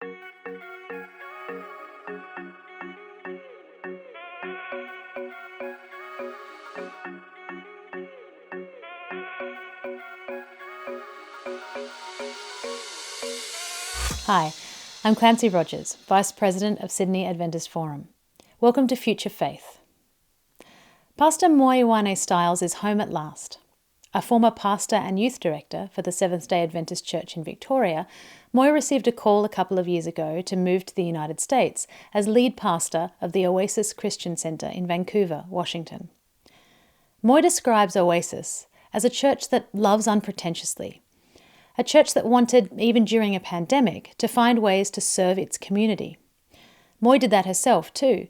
Hi, I'm Clansi Rogers, Vice President of Sydney Adventist Forum. Welcome to Future Faith. Pastor Moe Ioane Stiles is home at last. A former pastor and youth director for the Seventh-day Adventist Church in Victoria, Moe received a call a couple of years ago to move to the United States as lead pastor of the Oasis Christian Centre in Vancouver, Washington. Moe describes Oasis as a church that loves unpretentiously, a church that wanted, even during a pandemic, to find ways to serve its community. Moe did that herself too,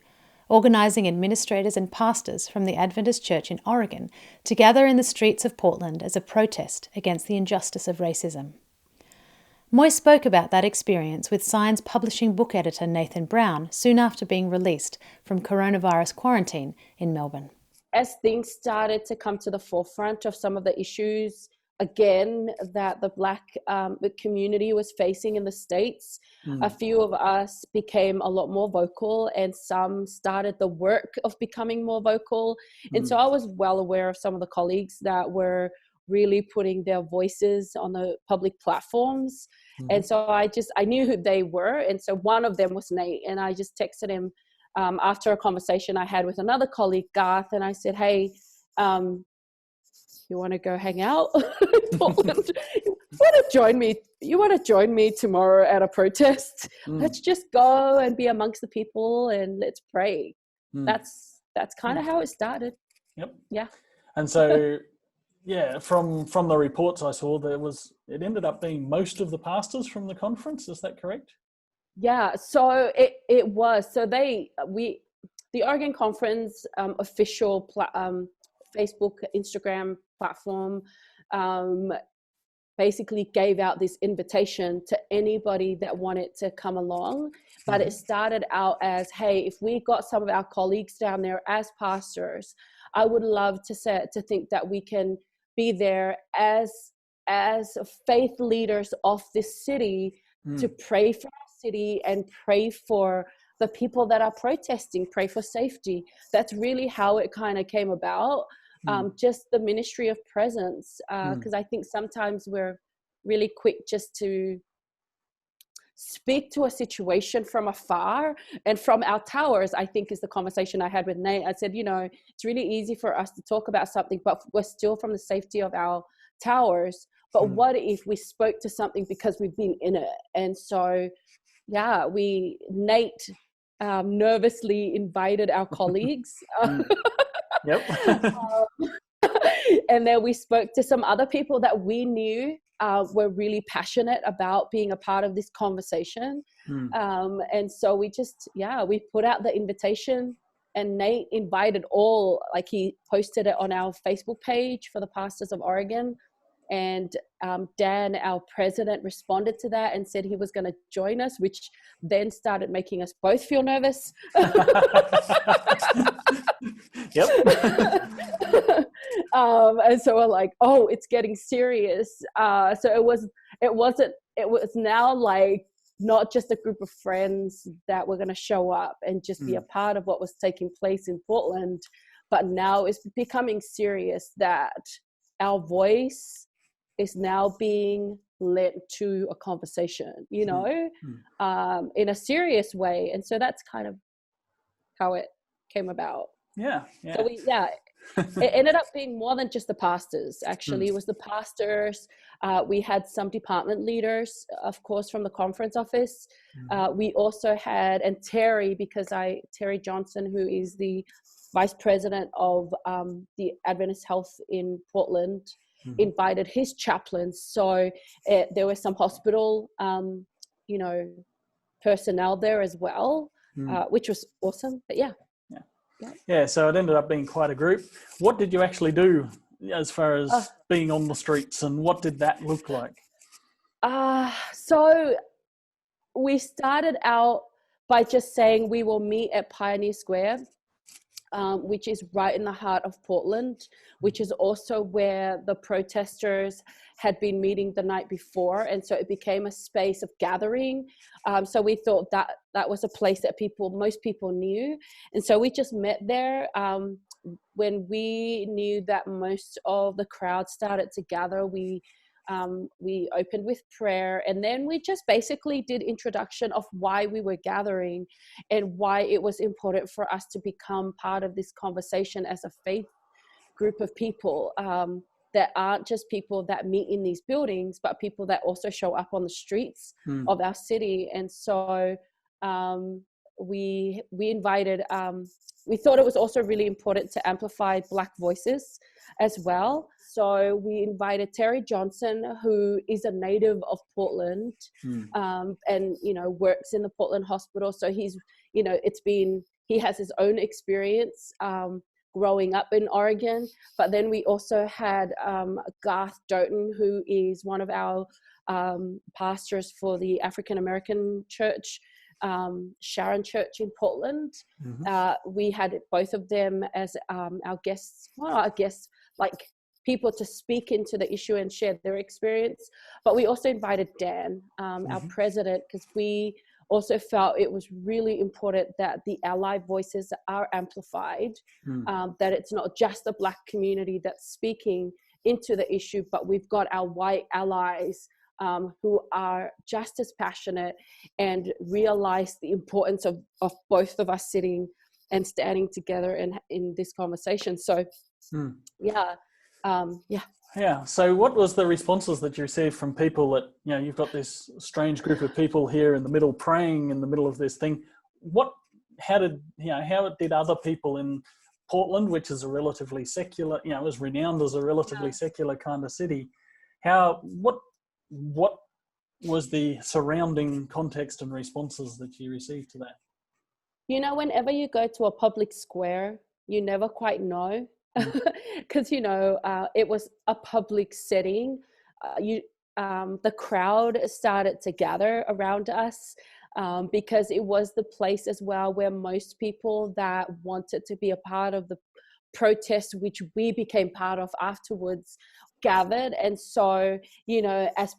organising administrators and pastors from the Adventist Church in Oregon to gather in the streets of Portland as a protest against the injustice of racism. Moe spoke about that experience with Signs publishing book editor Nathan Brown soon after being released from coronavirus quarantine in Melbourne. As things started to come to the forefront of some of the issues again that the Black community was facing in the States, a few of us became a lot more vocal, and some started the work of becoming more vocal. And so I was well aware of some of the colleagues that were really putting their voices on the public platforms. And so I knew who they were. And so one of them was Nate, and I just texted him after a conversation I had with another colleague, Garth, and I said, hey, you want to go hang out in Portland? You want to join me tomorrow at a protest? Let's just go and be amongst the people and let's pray. That's kind of how it started. Yep. Yeah. And so, from the reports I saw, it ended up being most of the pastors from the conference. Is that correct? Yeah. So it was. So the Oregon Conference official Facebook, Instagram platform basically gave out this invitation to anybody that wanted to come along. But it started out as, hey, if we got some of our colleagues down there as pastors, I would love to think that we can be there as faith leaders of this city to pray for our city and pray for the people that are protesting, pray for safety. That's really how it kind of came about. Just the ministry of presence, because I think sometimes we're really quick just to speak to a situation from afar and from our towers. I think is the conversation I had with Nate. I said, it's really easy for us to talk about something, but we're still from the safety of our towers. But what if we spoke to something because we've been in it? And so, Nate nervously invited our colleagues. Yep. And then we spoke to some other people that we knew were really passionate about being a part of this conversation. And so we put out the invitation, and Nate invited he posted it on our Facebook page for the Pastors of Oregon. And Dan, our president, responded to that and said he was going to join us, which then started making us both feel nervous. Yep. And so we're like, oh, it's getting serious. So it was now like not just a group of friends that were going to show up and just be a part of what was taking place in Portland, but now it's becoming serious that our voice is now being led to a conversation, in a serious way. And so that's kind of how it came about. Yeah. So it ended up being more than just the pastors. Actually, it was the pastors. We had some department leaders, of course, from the conference office. We also had, and Terry Johnson, who is the vice president of the Adventist Health in Portland, invited his chaplains. So there was some hospital, personnel there as well, which was awesome. But Yeah, so it ended up being quite a group. What did you actually do as far as being on the streets, and what did that look like? So we started out by just saying we will meet at Pioneer Square which is right in the heart of Portland, which is also where the protesters had been meeting the night before. And so it became a space of gathering. So we thought that that was a place that most people knew. And so we just met there. When we knew that most of the crowd started to gather, we opened with prayer, and then we just basically did introduction of why we were gathering and why it was important for us to become part of this conversation as a faith group of people, that aren't just people that meet in these buildings, but people that also show up on the streets of our city. And so we invited, we thought it was also really important to amplify Black voices as well. So we invited Terry Johnson, who is a native of Portland, and, you know, works in the Portland hospital. So he's, you know, he has his own experience growing up in Oregon. But then we also had Garth Doughton, who is one of our pastors for the African American church, Sharon Church in Portland. We had both of them as our guests, like people to speak into the issue and share their experience. But we also invited Dan, our president, because we also felt it was really important that the ally voices are amplified, that it's not just the Black community that's speaking into the issue, but we've got our white allies who are just as passionate and realize the importance of both of us sitting and standing together in this conversation. So, Yeah. So what was the responses that you received from people that, you know, you've got this strange group of people here in the middle praying in the middle of this thing? How did other people in Portland, which is a relatively secular, you know, is renowned as a relatively secular kind of city, what was the surrounding context and responses that you received to that? You know, whenever you go to a public square, you never quite know, because, you know, it was a public setting. The crowd started to gather around us because it was the place as well where most people that wanted to be a part of the protest, which we became part of afterwards, gathered. And so, you know, as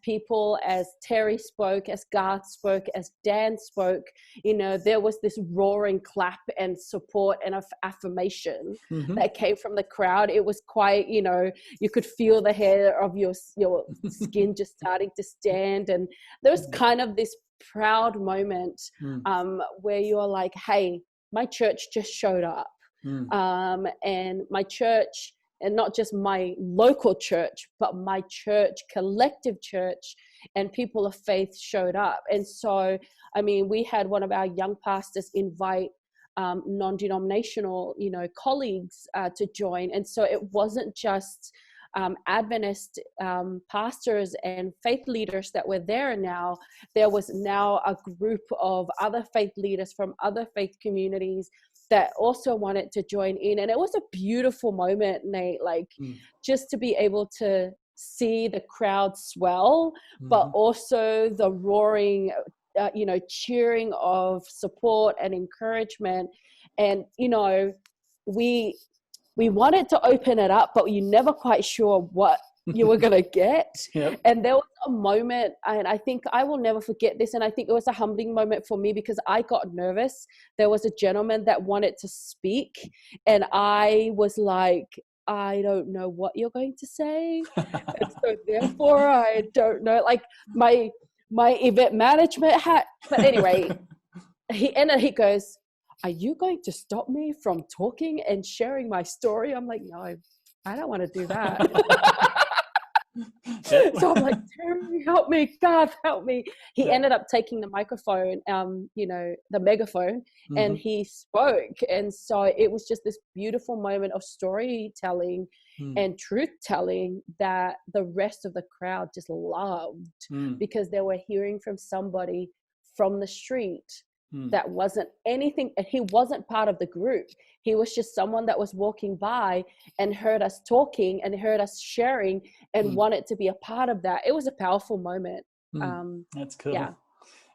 Terry spoke, as Garth spoke, as Dan spoke, you know, there was this roaring clap and support and affirmation that came from the crowd. It was quite, you know, you could feel the hair of your skin just starting to stand. And there was kind of this proud moment where you're like, hey, my church just showed up. And my church, and not just my local church, but my church, collective church, and people of faith showed up. And so, I mean, we had one of our young pastors invite non-denominational, you know, colleagues to join. And so it wasn't just Adventist pastors and faith leaders that were there now. There was now a group of other faith leaders from other faith communities that also wanted to join in. And it was a beautiful moment, Nate, like just to be able to see the crowd swell, but also the roaring, you know, cheering of support and encouragement. And, you know, we wanted to open it up, but you're never quite sure what you were going to get. And there was a moment, and I think I will never forget this, and I think it was a humbling moment for me because I got nervous. There was a gentleman that wanted to speak, and I was like, I don't know what you're going to say. And so therefore I don't know, like my event management hat. But anyway, he goes, are you going to stop me from talking and sharing my story? I'm like, no, I don't want to do that. So I'm like, Terry, help me, God, help me. He ended up taking the microphone, you know, the megaphone, and he spoke. And so it was just this beautiful moment of storytelling and truth telling that the rest of the crowd just loved because they were hearing from somebody from the street that wasn't anything. He wasn't part of the group. He was just someone that was walking by and heard us talking and heard us sharing and wanted to be a part of that. It was a powerful moment. That's cool.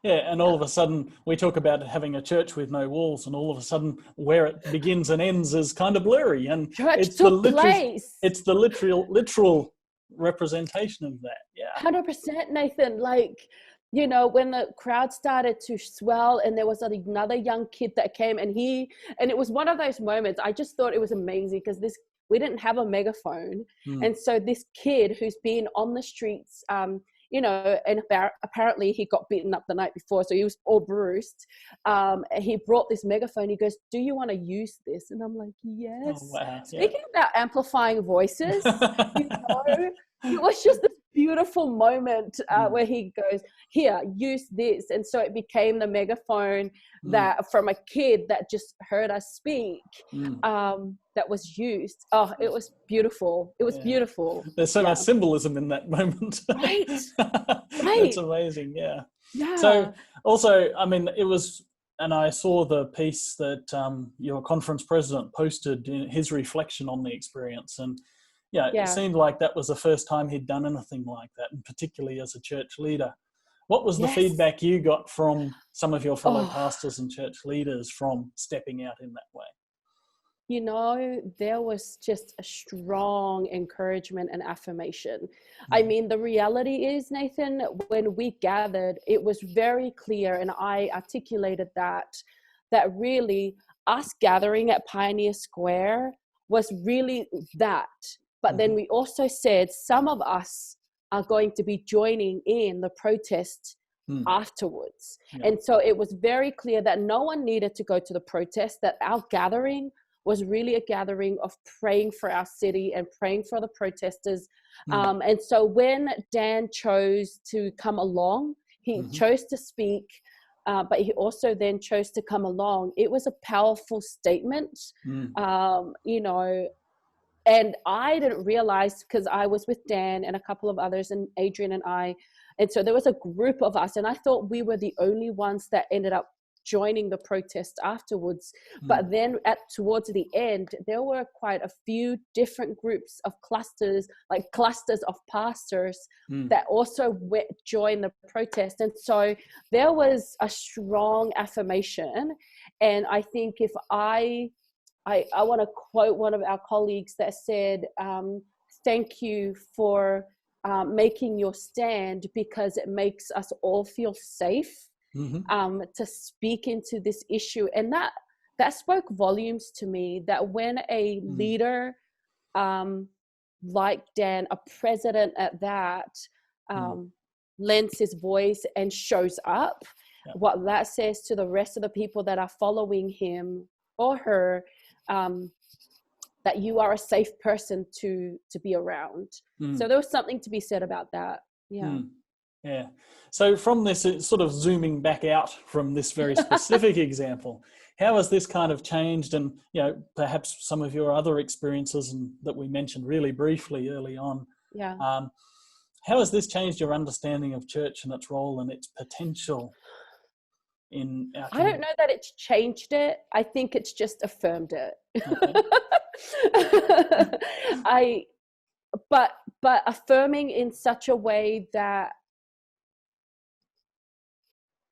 Yeah, and all of a sudden we talk about having a church with no walls, and all of a sudden where it begins and ends is kind of blurry, and Church took place. it's the literal representation of that. Yeah, 100%, Nathan. Like, you know, when the crowd started to swell and there was another young kid that came, and it was one of those moments, I just thought it was amazing because we didn't have a megaphone. And so this kid who's been on the streets, you know, and apparently he got beaten up the night before, so he was all bruised. He brought this megaphone. He goes, "Do you want to use this?" And I'm like, "Yes." Oh, wow. Speaking about amplifying voices, you know, it was just this beautiful moment where he goes, "Here, use this." And so it became the megaphone that from a kid that just heard us speak, that was used. Oh, it was beautiful. It was beautiful. There's so much symbolism in that moment. Right. It's amazing. Yeah. Yeah. So also, I mean, it was, and I saw the piece that your conference president posted in his reflection on the experience, and it seemed like that was the first time he'd done anything like that, and particularly as a church leader. What was the feedback you got from some of your fellow pastors and church leaders from stepping out in that way? You know, there was just a strong encouragement and affirmation. I mean, the reality is, Nathan, when we gathered, it was very clear, and I articulated that really us gathering at Pioneer Square was really that. But then we also said some of us are going to be joining in the protest afterwards. And so it was very clear that no one needed to go to the protest, that our gathering was really a gathering of praying for our city and praying for the protesters. And so when Dan chose to come along, he chose to speak, but he also then chose to come along. It was a powerful statement, you know, and I didn't realize, because I was with Dan and a couple of others and Adrian and I, and so there was a group of us, and I thought we were the only ones that ended up joining the protest afterwards. But then towards the end, there were quite a few different groups of clusters of pastors that also joined the protest. And so there was a strong affirmation. And I think if I want to quote one of our colleagues that said, "Thank you for making your stand, because it makes us all feel safe to speak into this issue." And that spoke volumes to me, that when a leader like Dan, a president at that, lends his voice and shows up, what that says to the rest of the people that are following him or her, that you are a safe person to be around. So there was something to be said about that. Yeah. So from this, it's sort of zooming back out from this very specific example, how has this kind of changed, and, you know, perhaps some of your other experiences and that we mentioned really briefly early on, how has this changed your understanding of church and its role and its potential in our community? I don't know that it's changed it. I think it's just affirmed it. Okay. But affirming in such a way that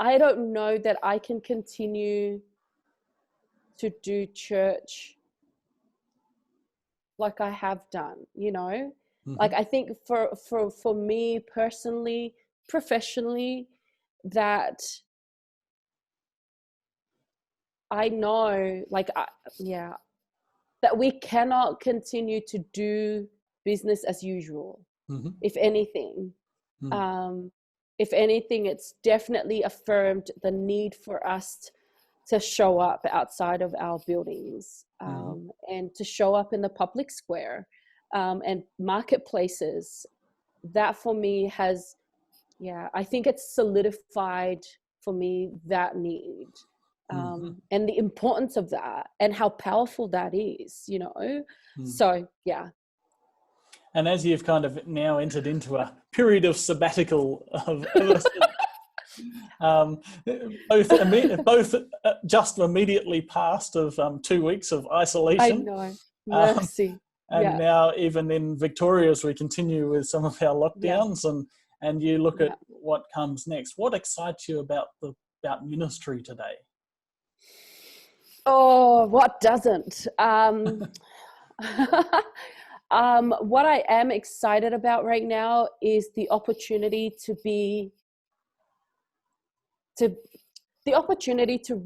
I don't know that I can continue to do church like I have done, you know? Like, I think for me personally, professionally, that I know, like, that we cannot continue to do business as usual. If anything, it's definitely affirmed the need for us to show up outside of our buildings, and to show up in the public square, and marketplaces. That for me has, I think it's solidified for me that need, and the importance of that, and how powerful that is, you know. So And as you've kind of now entered into a period of sabbatical of both just immediately past of 2 weeks of isolation. I know. Mercy. And now even in Victoria, as we continue with some of our lockdowns, and you look Yeah. at what comes next. What excites you about ministry today? Oh, what doesn't? What I am excited about right now is the opportunity to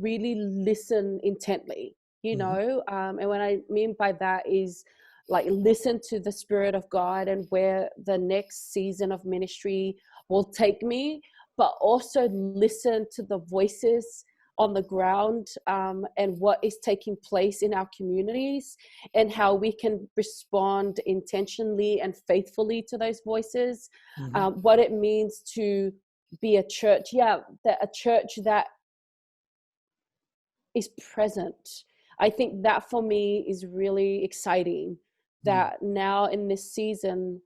really listen intently, and what I mean by that is like listen to the Spirit of God and where the next season of ministry will take me, but also listen to the voices on the ground, and what is taking place in our communities and how we can respond intentionally and faithfully to those voices. What it means to be a church, a church that is present. I think that for me is really exciting, that now in this season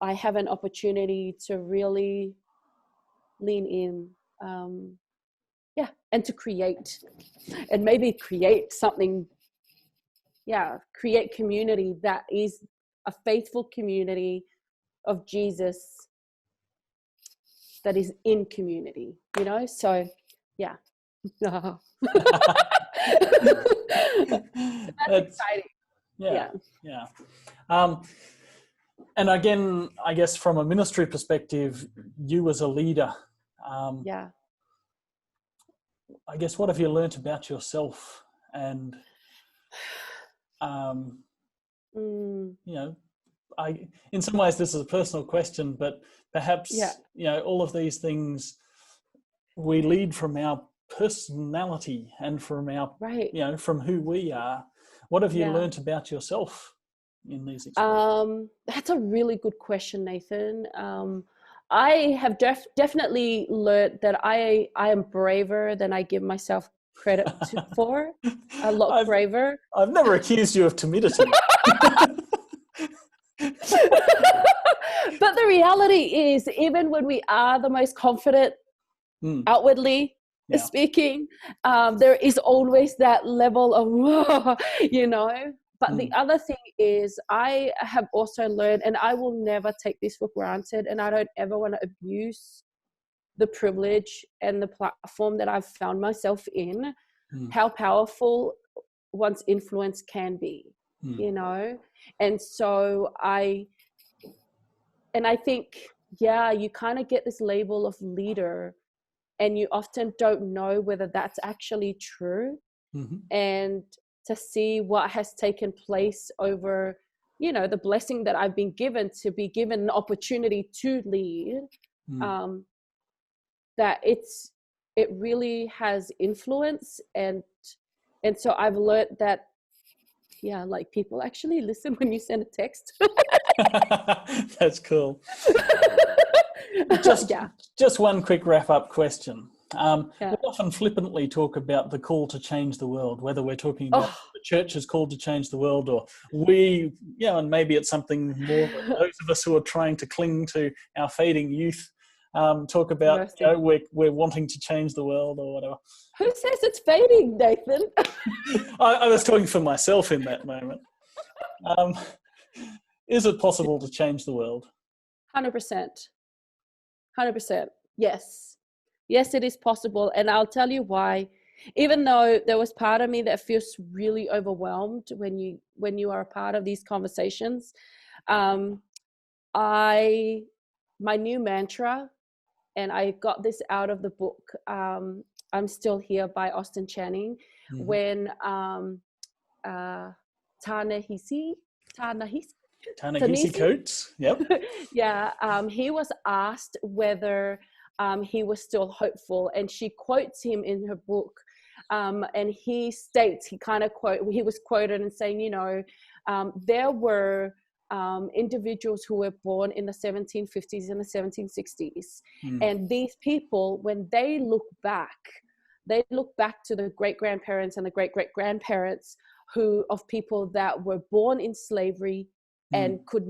I have an opportunity to really lean in, and to create, and maybe create something, create community that is a faithful community of Jesus that is in community, so yeah. That's exciting. Yeah. And again, I guess from a ministry perspective, you as a leader, I guess, what have you learnt about yourself? And in some ways this is a personal question, but perhaps all of these things we lead from our personality and from our from who we are. What have you learnt about yourself in these experiences? That's a really good question, Nathan. I have definitely learnt that I am braver than I give myself credit for. A lot braver. I've never accused you of timidity. But the reality is, even when we are the most confident outwardly speaking, there is always that level of, But the other thing is, I have also learned, and I will never take this for granted, and I don't ever want to abuse the privilege and the platform that I've found myself in, how powerful one's influence can be, And so I think, you kind of get this label of leader, and you often don't know whether that's actually true. And to see what has taken place over, the blessing that I've been given to be given an opportunity to lead, that it really has influence. And so I've learned that, like, people actually listen when you send a text. That's cool. Just one quick wrap-up question. We often flippantly talk about the call to change the world, whether we're talking about the church is called to change the world, or we, and maybe it's something more that those of us who are trying to cling to our fading youth talk about, we're wanting to change the world or whatever. Who says it's fading, Nathan? I was talking for myself in that moment. Is it possible to change the world? 100%. 100%. Yes. Yes, it is possible. And I'll tell you why. Even though there was part of me that feels really overwhelmed when you are a part of these conversations, my new mantra, and I got this out of the book, I'm Still Here by Austin Channing, when Ta-Nehisi Coates, yep. He was asked whether he was still hopeful, and she quotes him in her book, and he states, he was quoted and saying, there were individuals who were born in the 1750s and the 1760s, and these people, when they look back to the great-grandparents and the great-great-grandparents of people that were born in slavery and could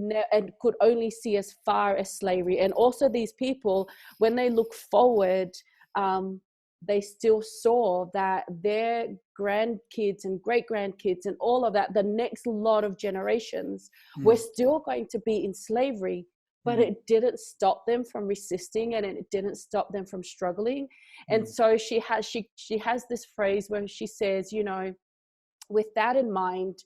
only see as far as slavery. And also these people, when they look forward, they still saw that their grandkids and great-grandkids and all of that, the next lot of generations were still going to be in slavery, but it didn't stop them from resisting, and it didn't stop them from struggling. And so she has this phrase where she says, you know, with that in mind,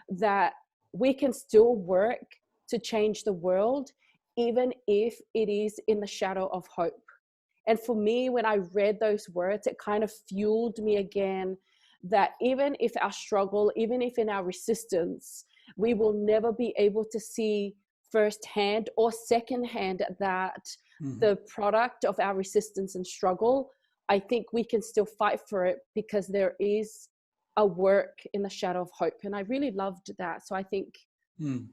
that we can still work to change the world, even if it is in the shadow of hope. And for me, when I read those words, it kind of fueled me again, that even if our struggle, even if in our resistance, we will never be able to see firsthand or secondhand that the product of our resistance and struggle, I think we can still fight for it, because there is a work in the shadow of hope. And I really loved that. So I think,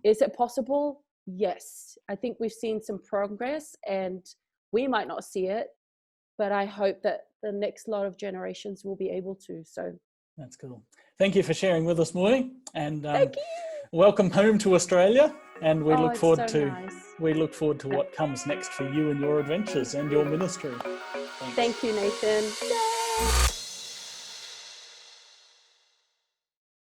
is it possible? Yes. I think we've seen some progress, and we might not see it, but I hope that the next lot of generations will be able to. So that's cool. Thank you for sharing with us, Moe, and thank you. welcome home to Australia. And we look forward to nice. what comes next for you and your adventures and your ministry. Thank you, Nathan. Yay!